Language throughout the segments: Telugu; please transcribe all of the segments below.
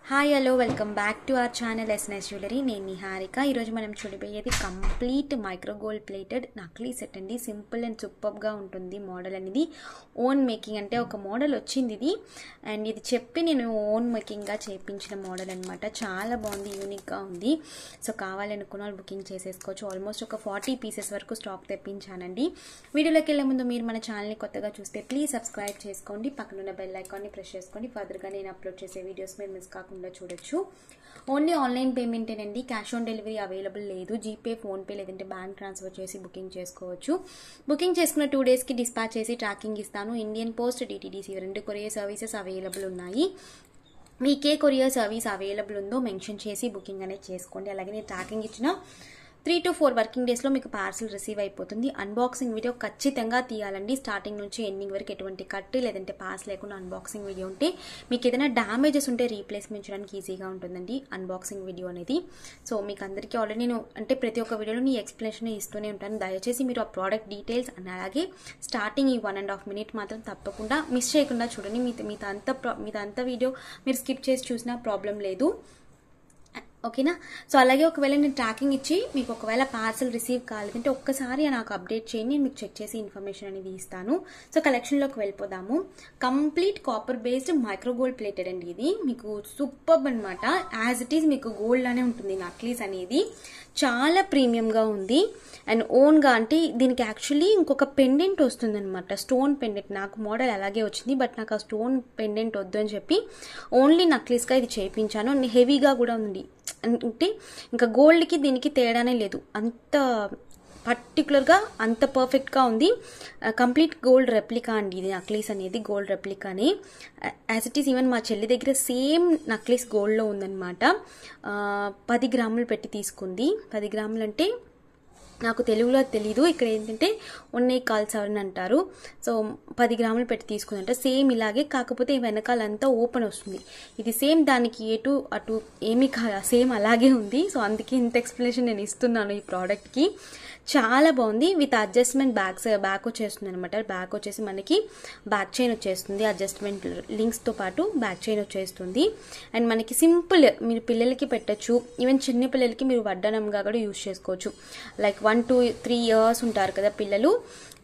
Hi hello welcome back to our channel SNS jewellery. నేను నిహారిక. ఈరోజు మనం చూడబోయేది complete micro gold plated necklace set అండి. సింపుల్ అండ్ సూపర్గా ఉంటుంది మోడల్ అనేది. ఓన్ మేకింగ్ అంటే ఒక మోడల్ వచ్చింది ఇది, అండ్ ఇది చెప్పి నేను ఓన్ మేకింగ్గా చేయించిన మోడల్ అనమాట. చాలా బాగుంది, యూనిక్గా ఉంది. సో కావాలనుకున్న వాళ్ళు బుకింగ్ చేసేసుకోవచ్చు. ఆల్మోస్ట్ ఒక 40 పీసెస్ వరకు స్టాక్ తెప్పించానండి. వీడియోలోకి వెళ్ళే ముందు మీరు మన ఛానల్ని కొత్తగా చూస్తే ప్లీజ్ సబ్స్క్రైబ్ చేసుకోండి. పక్కనున్న బెల్ ఐకాన్ని ప్రెస్ చేసుకోండి. ఫర్దర్గా నేను అప్లోడ్ చేసే వీడియోస్ మీరు మిస్ కాకుండా చూడొచ్చు. ఓన్లీ ఆన్లైన్ పేమెంటేనండి, క్యాష్ ఆన్ డెలివరీ అవైలబుల్ లేదు. జీపే, ఫోన్పే లేదంటే బ్యాంక్ ట్రాన్స్ఫర్ చేసి బుకింగ్ చేసుకోవచ్చు. బుకింగ్ చేసుకున్న 2 డేస్కి డిస్పాచ్ చేసి ట్రాకింగ్ ఇస్తాను. Indian post, DTDC 2 courier services available ఉన్నాయి. మీకే కొరియర్ సర్వీస్ అవైలబుల్ ఉందో మెన్షన్ చేసి బుకింగ్ అనేది చేసుకోండి. అలాగే నేను ట్రాకింగ్ ఇచ్చిన 3 to 4 వర్కింగ్ డేస్లో మీకు పార్సల్ రిసీవ్ అయిపోతుంది. అన్బాక్సింగ్ వీడియో ఖచ్చితంగా తీయాలండి. స్టార్టింగ్ నుంచి ఎండింగ్ వరకు ఎటువంటి కట్ లేదంటే పాస్ లేకుండా అన్బాక్సింగ్ వీడియో ఉంటే మీకు ఏదైనా డ్యామేజెస్ ఉంటే రీప్లేస్మెంట్ చేయడానికి ఈజీగా ఉంటుందండి అన్బాక్సింగ్ వీడియో అనేది. సో మీకు అందరికీ ఆల్రెడీ నేను అంటే ప్రతి ఒక్క వీడియోలో నీ ఎక్స్ప్లెనేషన్ ఇస్తూనే ఉంటాను. దయచేసి మీరు ఆ ప్రోడక్ట్ డీటెయిల్స్ అని అలాగే స్టార్టింగ్ ఈ 1.5 minute మాత్రం తప్పకుండా మిస్ చేయకుండా చూడండి. మీదంతా వీడియో మీరు స్కిప్ చేసి చూసినా ప్రాబ్లం లేదు, ఓకేనా. సో అలాగే ఒకవేళ నేను ట్రాకింగ్ ఇచ్చి మీకు ఒకవేళ పార్సల్ రిసీవ్ కాలేదంటే ఒక్కసారి నాకు అప్డేట్ చేయండి, నేను మీకు చెక్ చేసి ఇన్ఫర్మేషన్ అనేది ఇస్తాను. సో కలెక్షన్లోకి వెళ్ళిపోదాము. Complete copper based micro gold plated అండి. ఇది మీకు సూపర్ అనమాట. యాజ్ ఇట్ ఈస్ మీకు గోల్డ్ లానే ఉంటుంది. నక్లీస్ అనేది చాలా ప్రీమియంగా ఉంది. అండ్ ఓన్గా అంటే దీనికి యాక్చువల్లీ ఇంకొక పెండెంట్ వస్తుంది అనమాట, స్టోన్ పెండెంట్. నాకు మోడల్ అలాగే వచ్చింది, బట్ నాకు ఆ స్టోన్ పెండెంట్ వద్దు అని చెప్పి ఓన్లీ నక్లీస్గా ఇది చేయించాను. అండ్ హెవీగా కూడా ఉంది. అంటే ఇంకా గోల్డ్కి దీనికి తేడానే లేదు, అంత పర్టికులర్గా అంత పర్ఫెక్ట్గా ఉంది. కంప్లీట్ గోల్డ్ రెప్లికా అండి ఇది. నక్లీస్ అనేది గోల్డ్ రెప్లికానే. యాజ్ ఇట్ ఈస్ ఈవెన్ మా చెల్లి దగ్గర సేమ్ నక్లీస్ గోల్డ్లో ఉందన్నమాట. 10 గ్రాములు పెట్టి తీసుకుంది. 10 గ్రాములు అంటే నాకు తెలుగులో తెలీదు, ఇక్కడ ఏంటంటే ఉన్నాయి కాల్స్ అని అంటారు. సో 10 గ్రాములు పెట్టి తీసుకుందంట. సేమ్ ఇలాగే, కాకపోతే వెనకాలంతా ఓపెన్ వస్తుంది. ఇది సేమ్ దానికి ఎటు అటు ఏమీ సేమ్ అలాగే ఉంది. సో అందుకే ఇంత ఎక్స్ప్లెనేషన్ నేను ఇస్తున్నాను ఈ ప్రోడక్ట్కి. చాలా బాగుంది. విత్ అడ్జస్ట్మెంట్ బ్యాక్ వచ్చేస్తుంది అనమాట. బ్యాక్ వచ్చేసి మనకి బ్యాక్ చైన్ వచ్చేస్తుంది. అడ్జస్ట్మెంట్ లింక్స్తో పాటు బ్యాక్ చైన్ వచ్చేస్తుంది. అండ్ మనకి సింపుల్, మీరు పిల్లలకి పెట్టచ్చు. ఈవెన్ చిన్న పిల్లలకి మీరు వడ్డానంగా కూడా యూజ్ చేసుకోవచ్చు. లైక్ 1 to 3 years ఉంటారు కదా పిల్లలు,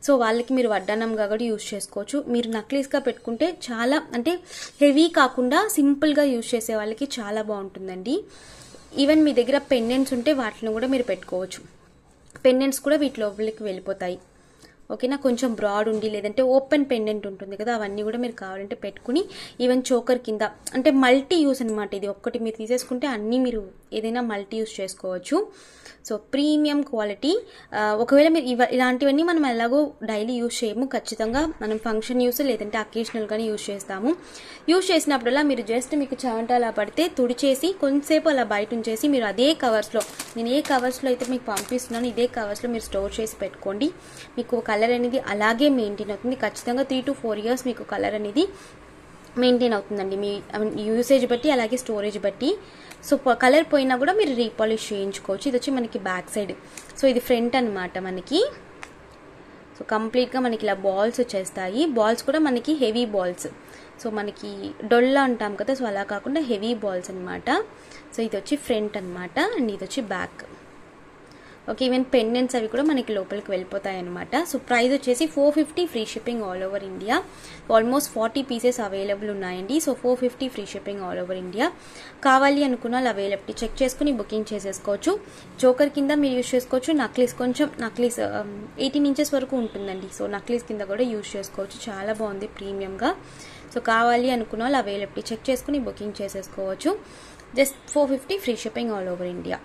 సో వాళ్ళకి మీరు వడ్డానంగా కూడా యూజ్ చేసుకోవచ్చు. మీరు నక్లీస్గా పెట్టుకుంటే చాలా అంటే హెవీ కాకుండా సింపుల్గా యూజ్ చేసే వాళ్ళకి చాలా బాగుంటుందండి. ఈవెన్ మీ దగ్గర పెండెంట్స్ ఉంటే వాటిని కూడా మీరు పెట్టుకోవచ్చు. పెండెంట్స్ కూడా వీటి లోపలికి వెళ్ళిపోతాయి, ఓకేనా. కొంచెం బ్రాడ్ ఉండి లేదంటే ఓపెన్ పెండెంట్ ఉంటుంది కదా, అవన్నీ కూడా మీరు కావాలంటే పెట్టుకుని ఈవెన్ చోకర్ కింద అంటే మల్టీ యూస్ అనమాట. ఇది ఒక్కటి మీరు తీసేసుకుంటే అన్నీ మీరు ఏదైనా మల్టీ యూస్ చేసుకోవచ్చు. So premium quality. ఒకవేళ మీరు ఇలాంటివన్నీ మనం ఎలాగో డైలీ యూజ్ చేయము, ఖచ్చితంగా మనం ఫంక్షన్ యూస్ లేదంటే అకేషనల్గానే యూజ్ చేస్తాము. యూజ్ చేసినప్పుడల్లా మీరు జస్ట్ మీకు చెమట అలా పడితే తుడిచేసి కొంతసేపు అలా బయట ఉంచేసి మీరు అదే కవర్స్లో, నేను ఏ కవర్స్లో అయితే మీకు పంపిస్తున్నాను ఇదే కవర్స్లో మీరు స్టోర్ చేసి పెట్టుకోండి. మీకు కలర్ అనేది అలాగే మెయింటైన్ అవుతుంది. ఖచ్చితంగా 3 to 4 years మీకు కలర్ అనేది మెయింటైన్ అవుతుందండి, మీ యూసేజ్ బట్టి అలాగే స్టోరేజ్ బట్టి. సో కలర్ పోయినా కూడా మీరు రీపాలిష్ చేయించుకోవచ్చు. ఇది వచ్చి మనకి బ్యాక్ సైడ్. సో ఇది ఫ్రంట్ అనమాట మనకి. సో కంప్లీట్గా మనకి ఇలా బాల్స్ వచ్చేస్తాయి. బాల్స్ కూడా మనకి హెవీ బాల్స్. సో మనకి డొల్లా అంటాం కదా, సో అలా కాకుండా హెవీ బాల్స్ అనమాట. సో ఇది వచ్చి ఫ్రంట్ అనమాట, అండ్ ఇది వచ్చి బ్యాక్. ఓకే, ఈవెన్ పెండెంట్స్ అవి కూడా మనకి లోపలికి వెళ్ళిపోతాయి అనమాట. సో ప్రైస్ వచ్చేసి 450 free shipping all over India. Almost 40 pieces available ఉన్నాయండి. So 450 free shipping all over India. కావాలి అనుకున్న వాళ్ళు అవైలబిలిటీ చెక్ చేసుకుని బుకింగ్ చేసేసుకోవచ్చు. జోకర్ కింద మీరు యూజ్ చేసుకోవచ్చు. నక్లీస్ 18 inches వరకు ఉంటుందండి. సో నక్లీస్ కింద కూడా యూజ్ చేసుకోవచ్చు. చాలా బాగుంది ప్రీమియంగా. సో కావాలి అనుకున్న వాళ్ళు అవైలబిలిటీ చెక్ చేసుకుని బుకింగ్ చేసేసుకోవచ్చు. Just 450 free shipping all over India.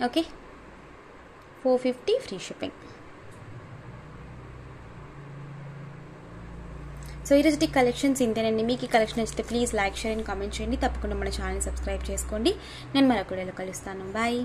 Okay, 450 free shipping. So ఈరోజు కలెక్షన్స్ ఇంతేనండి. మీకు ఈ కలెక్షన్ నచ్చితే please like, share and comment చేయండి. తప్పకుండా మన ఛానల్ని సబ్స్క్రైబ్ చేసుకోండి. నేను మరొక వీడియోలో కలుస్తాను. బాయ్.